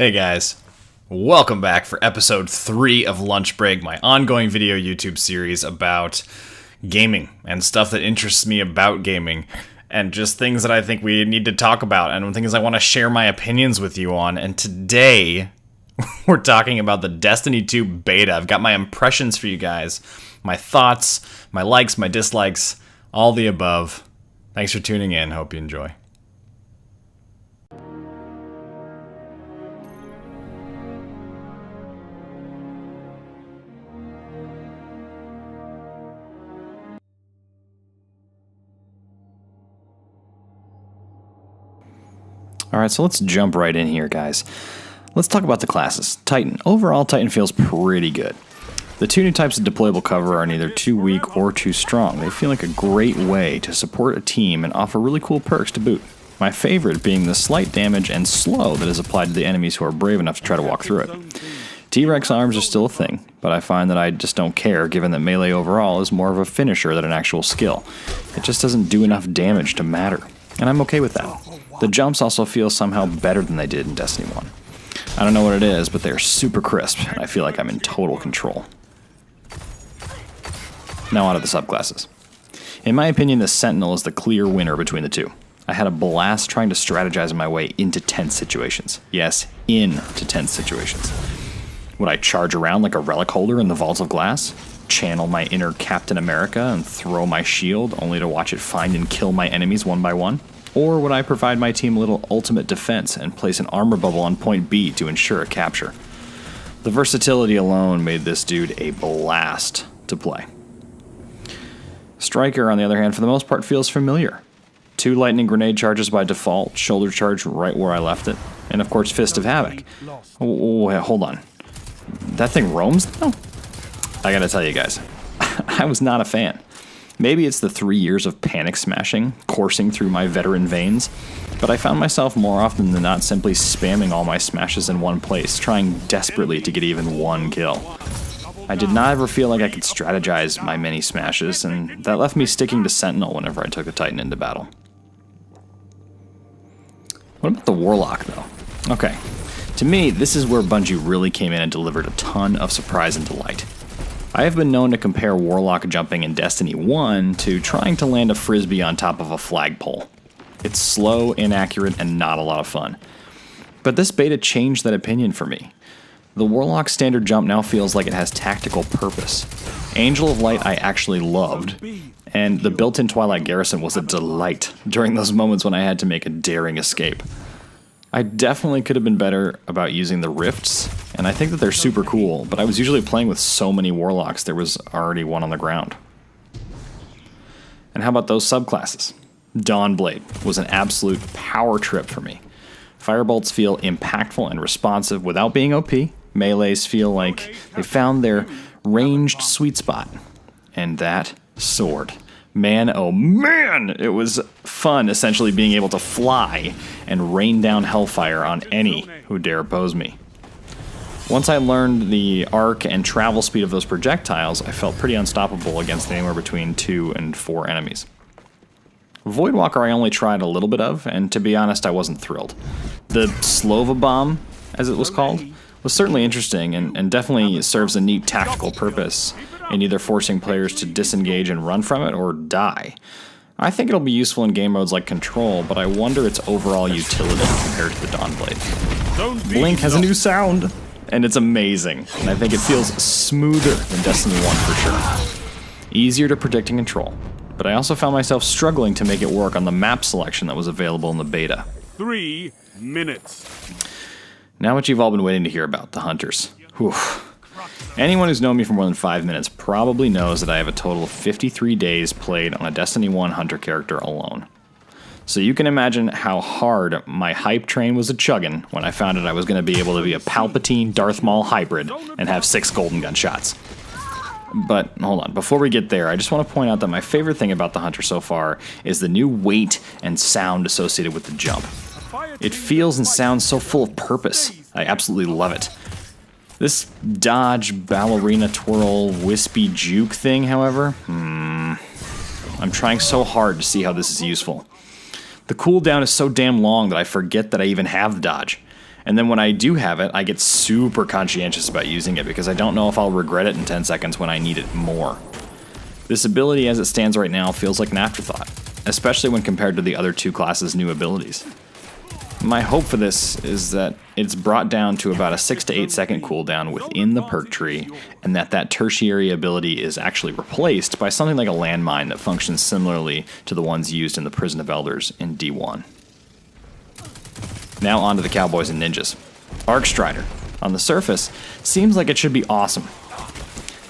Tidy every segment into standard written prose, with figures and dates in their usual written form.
Hey guys, welcome back for episode 3 of Lunch Break, my ongoing video YouTube series about gaming and stuff that interests me about gaming and just things that I think we need to talk about and things I want to share my opinions with you on. And today we're talking about the Destiny 2 beta. I've got my impressions for you guys, my thoughts, my likes, my dislikes, all the above. Thanks for tuning in. Hope you enjoy. Alright, so let's jump right in here, guys. Let's talk about the classes. Titan. Overall, Titan feels pretty good. The two new types of deployable cover are neither too weak or too strong. They feel like a great way to support a team and offer really cool perks to boot. My favorite being the slight damage and slow that is applied to the enemies who are brave enough to try to walk through it. T-Rex arms are still a thing, but I find that I just don't care given that melee overall is more of a finisher than an actual skill. It just doesn't do enough damage to matter, and I'm okay with that. The jumps also feel somehow better than they did in Destiny 1. I don't know what it is, but they're super crisp, and I feel like I'm in total control. Now on to the subclasses. In my opinion, the Sentinel is the clear winner between the two. I had a blast trying to strategize my way into tense situations. Yes, into tense situations. Would I charge around like a relic holder in the Vaults of Glass? Channel my inner Captain America and throw my shield only to watch it find and kill my enemies one by one? Or would I provide my team a little ultimate defense and place an armor bubble on point B to ensure a capture? The versatility alone made this dude a blast to play. Striker, on the other hand, for the most part feels familiar. 2 lightning grenade charges by default, shoulder charge right where I left it, and of course Fist of Havoc. Oh, hold on. That thing roams now? I gotta tell you guys, I was not a fan. Maybe it's the 3 years of panic smashing coursing through my veteran veins, but I found myself more often than not simply spamming all my smashes in one place, trying desperately to get even one kill. I did not ever feel like I could strategize my many smashes, and that left me sticking to Sentinel whenever I took a Titan into battle. What about the Warlock, though? Okay, to me, this is where Bungie really came in and delivered a ton of surprise and delight. I have been known to compare Warlock jumping in Destiny 1 to trying to land a frisbee on top of a flagpole. It's slow, inaccurate, and not a lot of fun. But this beta changed that opinion for me. The Warlock standard jump now feels like it has tactical purpose. Angel of Light I actually loved, and the built-in Twilight Garrison was a delight during those moments when I had to make a daring escape. I definitely could have been better about using the rifts, and I think that they're super cool, but I was usually playing with so many Warlocks there was already one on the ground. And how about those subclasses? Dawnblade was an absolute power trip for me. Firebolts feel impactful and responsive without being OP. Melees feel like they found their ranged sweet spot. And that sword. Man, oh man, it was fun essentially being able to fly and rain down hellfire on any who dare oppose me. Once I learned the arc and travel speed of those projectiles, I felt pretty unstoppable against anywhere between 2 and 4 enemies. Voidwalker I only tried a little bit of, and to be honest, I wasn't thrilled. The Slova Bomb, as it was called, was certainly interesting and definitely serves a neat tactical purpose in either forcing players to disengage and run from it or die. I think it'll be useful in game modes like Control, but I wonder its overall utility compared to the Dawnblade. Blink has a new sound, and it's amazing, and I think it feels smoother than Destiny 1 for sure. Easier to predict and control, but I also found myself struggling to make it work on the map selection that was available in the beta. 3 minutes. Now what you've all been waiting to hear about, the Hunters. Whew. Anyone who's known me for more than 5 minutes probably knows that I have a total of 53 days played on a Destiny 1 Hunter character alone. So you can imagine how hard my hype train was a-chugging when I found out I was going to be able to be a Palpatine Darth Maul hybrid and have 6 golden gun shots. But hold on, before we get there, I just want to point out that my favorite thing about the Hunter so far is the new weight and sound associated with the jump. It feels and sounds so full of purpose. I absolutely love it. This dodge, ballerina twirl, wispy juke thing, however, I'm trying so hard to see how this is useful. The cooldown is so damn long that I forget that I even have the dodge. And then when I do have it, I get super conscientious about using it because I don't know if I'll regret it in 10 seconds when I need it more. This ability as it stands right now feels like an afterthought, especially when compared to the other two classes' new abilities. My hope for this is that it's brought down to about a 6 to 8 second cooldown within the perk tree, and that tertiary ability is actually replaced by something like a landmine that functions similarly to the ones used in the Prison of Elders in D1. Now on to the Cowboys and Ninjas. Arcstrider, on the surface, seems like it should be awesome.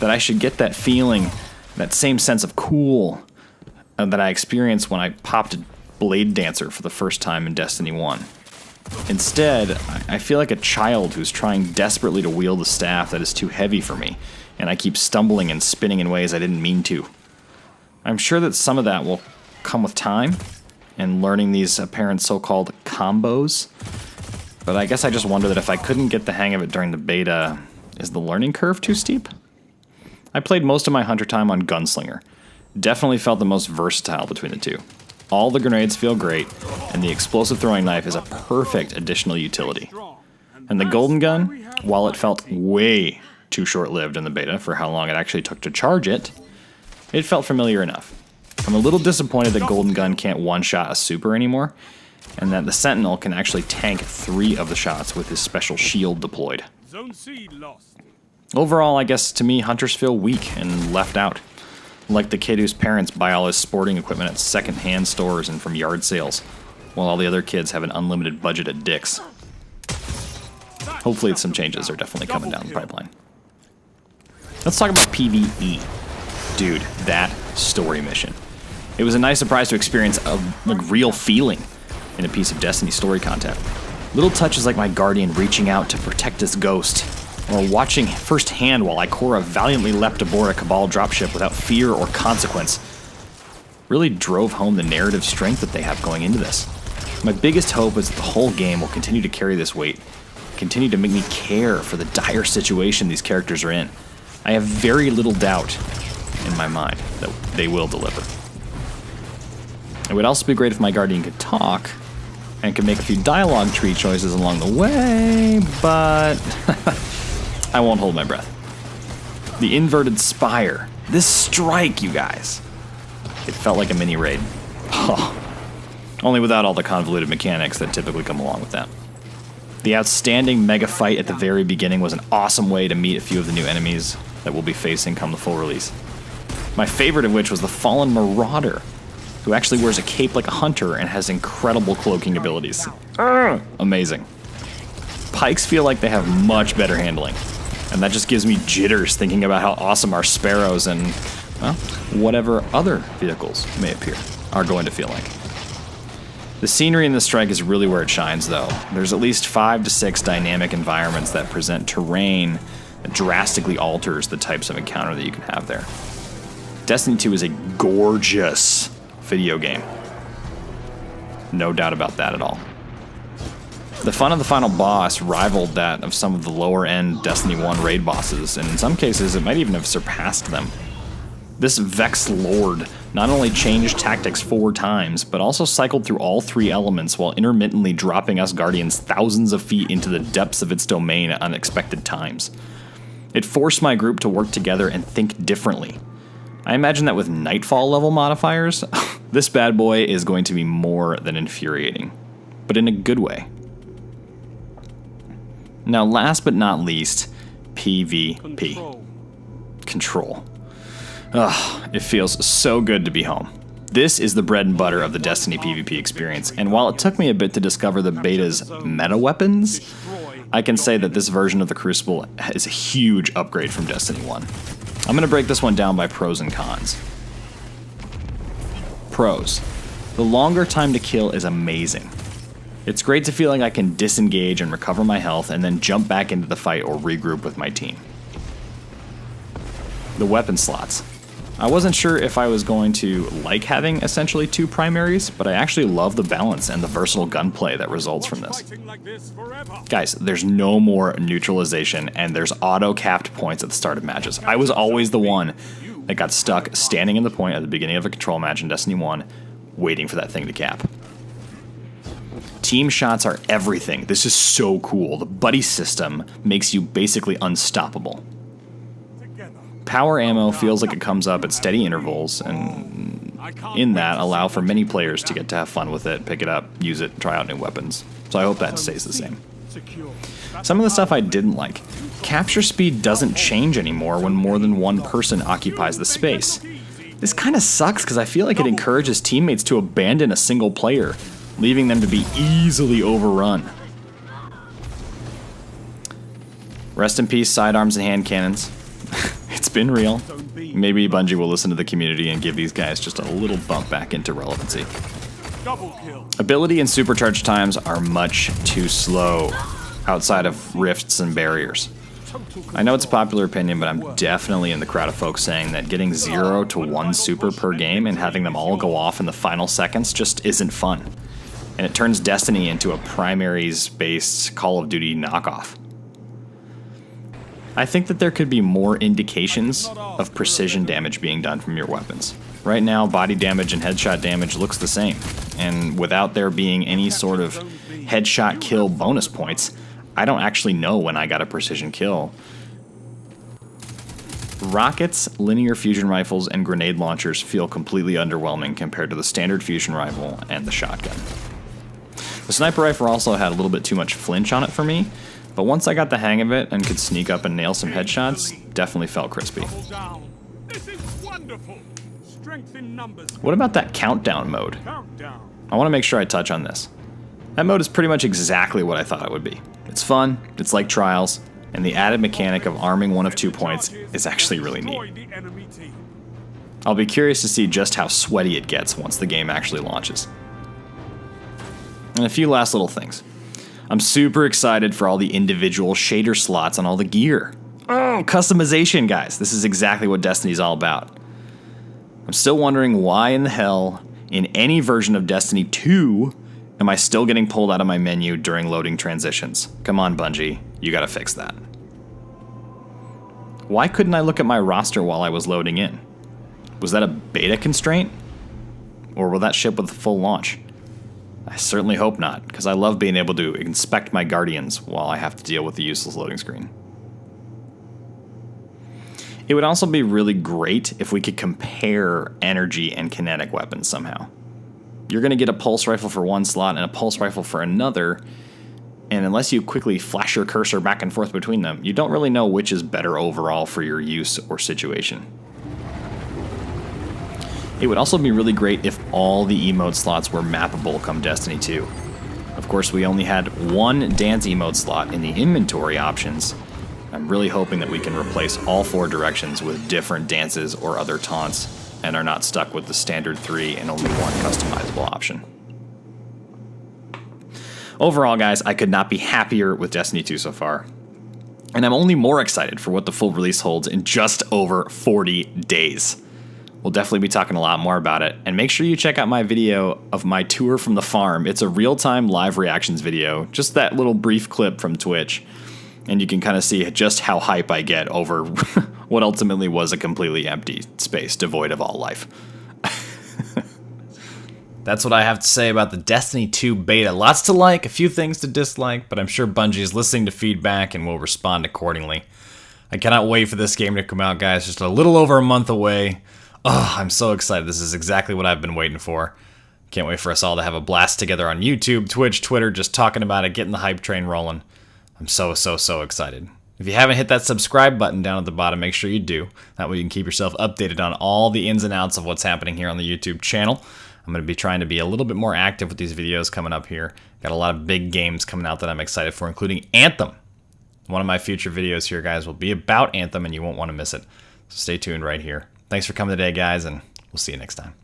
That I should get that feeling, that same sense of cool that I experienced when I popped a Blade Dancer for the first time in Destiny 1. Instead, I feel like a child who's trying desperately to wield a staff that is too heavy for me, and I keep stumbling and spinning in ways I didn't mean to. I'm sure that some of that will come with time, and learning these apparent so-called combos, but I guess I just wonder that if I couldn't get the hang of it during the beta, is the learning curve too steep? I played most of my Hunter time on Gunslinger. Definitely felt the most versatile between the two. All the grenades feel great, and the explosive throwing knife is a perfect additional utility. And the Golden Gun, while it felt way too short-lived in the beta for how long it actually took to charge it, it felt familiar enough. I'm a little disappointed that Golden Gun can't one-shot a super anymore, and that the Sentinel can actually tank 3 of the shots with his special shield deployed. Overall, I guess to me, Hunters feel weak and left out. Like the kid whose parents buy all his sporting equipment at second-hand stores and from yard sales, while all the other kids have an unlimited budget at Dick's. Hopefully some changes are definitely coming down the pipeline. Let's talk about PvE. Dude, that story mission. It was a nice surprise to experience a real feeling in a piece of Destiny story content. Little touches like my Guardian reaching out to protect his ghost, or watching firsthand while Ikora valiantly leapt aboard a Cabal dropship without fear or consequence, really drove home the narrative strength that they have going into this. My biggest hope is that the whole game will continue to carry this weight, continue to make me care for the dire situation these characters are in. I have very little doubt in my mind that they will deliver. It would also be great if my Guardian could talk and could make a few dialogue tree choices along the way, but I won't hold my breath. The inverted spire. This strike, you guys. It felt like a mini raid. Oh. Only without all the convoluted mechanics that typically come along with that. The outstanding mega fight at the very beginning was an awesome way to meet a few of the new enemies that we'll be facing come the full release. My favorite of which was the Fallen Marauder, who actually wears a cape like a hunter and has incredible cloaking abilities. Amazing. Pikes feel like they have much better handling, and that just gives me jitters thinking about how awesome our Sparrows and, well, whatever other vehicles may appear are going to feel like. The scenery in this strike is really where it shines, though. There's at least 5 to 6 dynamic environments that present terrain that drastically alters the types of encounter that you can have there. Destiny 2 is a gorgeous video game. No doubt about that at all. The fun of the final boss rivaled that of some of the lower-end Destiny 1 raid bosses, and in some cases it might even have surpassed them. This Vex Lord not only changed tactics 4 times, but also cycled through all 3 elements while intermittently dropping us Guardians thousands of feet into the depths of its domain at unexpected times. It forced my group to work together and think differently. I imagine that with Nightfall level modifiers, this bad boy is going to be more than infuriating, but in a good way. Now, last but not least, PvP. Control. Ugh, it feels so good to be home. This is the bread and butter of the Destiny PvP experience, and while it took me a bit to discover the beta's meta weapons, I can say that this version of the Crucible is a huge upgrade from Destiny 1. I'm going to break this one down by pros and cons. Pros. The longer time to kill is amazing. It's great to feel like I can disengage and recover my health and then jump back into the fight or regroup with my team. The weapon slots. I wasn't sure if I was going to like having essentially 2 primaries, but I actually love the balance and the versatile gunplay that results from this. Guys, there's no more neutralization, and there's auto-capped points at the start of matches. I was always the one that got stuck standing in the point at the beginning of a control match in Destiny 1, waiting for that thing to cap. Team shots are everything. This is so cool. The buddy system makes you basically unstoppable. Power ammo feels like it comes up at steady intervals, and in that allow for many players to get to have fun with it, pick it up, use it, try out new weapons. So I hope that stays the same. Some of the stuff I didn't like. Capture speed doesn't change anymore when more than one person occupies the space. This kind of sucks because I feel like it encourages teammates to abandon a single player, leaving them to be easily overrun. Rest in peace, sidearms and hand cannons. It's been real. Maybe Bungie will listen to the community and give these guys just a little bump back into relevancy. Ability and supercharge times are much too slow outside of rifts and barriers. I know it's a popular opinion, but I'm definitely in the crowd of folks saying that getting 0 to 1 super per game and having them all go off in the final seconds just isn't fun. And it turns Destiny into a primaries-based Call of Duty knockoff. I think that there could be more indications of precision damage being done from your weapons. Right now, body damage and headshot damage looks the same, and without there being any sort of headshot kill bonus points, I don't actually know when I got a precision kill. Rockets, linear fusion rifles, and grenade launchers feel completely underwhelming compared to the standard fusion rifle and the shotgun. The sniper rifle also had a little bit too much flinch on it for me, but once I got the hang of it and could sneak up and nail some headshots, definitely felt crispy. What about that countdown mode? I want to make sure I touch on this. That mode is pretty much exactly what I thought it would be. It's fun, it's like Trials, and the added mechanic of arming 1 of 2 points is actually really neat. I'll be curious to see just how sweaty it gets once the game actually launches. And a few last little things. I'm super excited for all the individual shader slots on all the gear. Oh, customization, guys. This is exactly what Destiny's all about. I'm still wondering why in the hell, in any version of Destiny 2, am I still getting pulled out of my menu during loading transitions? Come on, Bungie. You gotta fix that. Why couldn't I look at my roster while I was loading in? Was that a beta constraint? Or will that ship with the full launch? I certainly hope not, because I love being able to inspect my Guardians while I have to deal with the useless loading screen. It would also be really great if we could compare energy and kinetic weapons somehow. You're going to get a pulse rifle for one slot and a pulse rifle for another, and unless you quickly flash your cursor back and forth between them, you don't really know which is better overall for your use or situation. It would also be really great if all the emote slots were mappable come Destiny 2. Of course, we only had one dance emote slot in the inventory options. I'm really hoping that we can replace all 4 directions with different dances or other taunts, and are not stuck with the standard 3 and only one customizable option. Overall, guys, I could not be happier with Destiny 2 so far. And I'm only more excited for what the full release holds in just over 40 days. We'll definitely be talking a lot more about it, and make sure you check out my video of my tour from the farm. It's a real-time live reactions video, just that little brief clip from Twitch, and you can kind of see just how hype I get over what ultimately was a completely empty space devoid of all life. That's what I have to say about the Destiny 2 beta. Lots to like, a few things to dislike, but I'm sure Bungie is listening to feedback and will respond accordingly. I cannot wait for this game to come out, guys. Just a little over a month away. Oh, I'm so excited. This is exactly what I've been waiting for. Can't wait for us all to have a blast together on YouTube, Twitch, Twitter, just talking about it, getting the hype train rolling. I'm so excited. If you haven't hit that subscribe button down at the bottom, make sure you do. That way you can keep yourself updated on all the ins and outs of what's happening here on the YouTube channel. I'm going to be trying to be a little bit more active with these videos coming up here. Got a lot of big games coming out that I'm excited for, including Anthem. One of my future videos here, guys, will be about Anthem, and you won't want to miss it. So stay tuned right here. Thanks for coming today, guys, and we'll see you next time.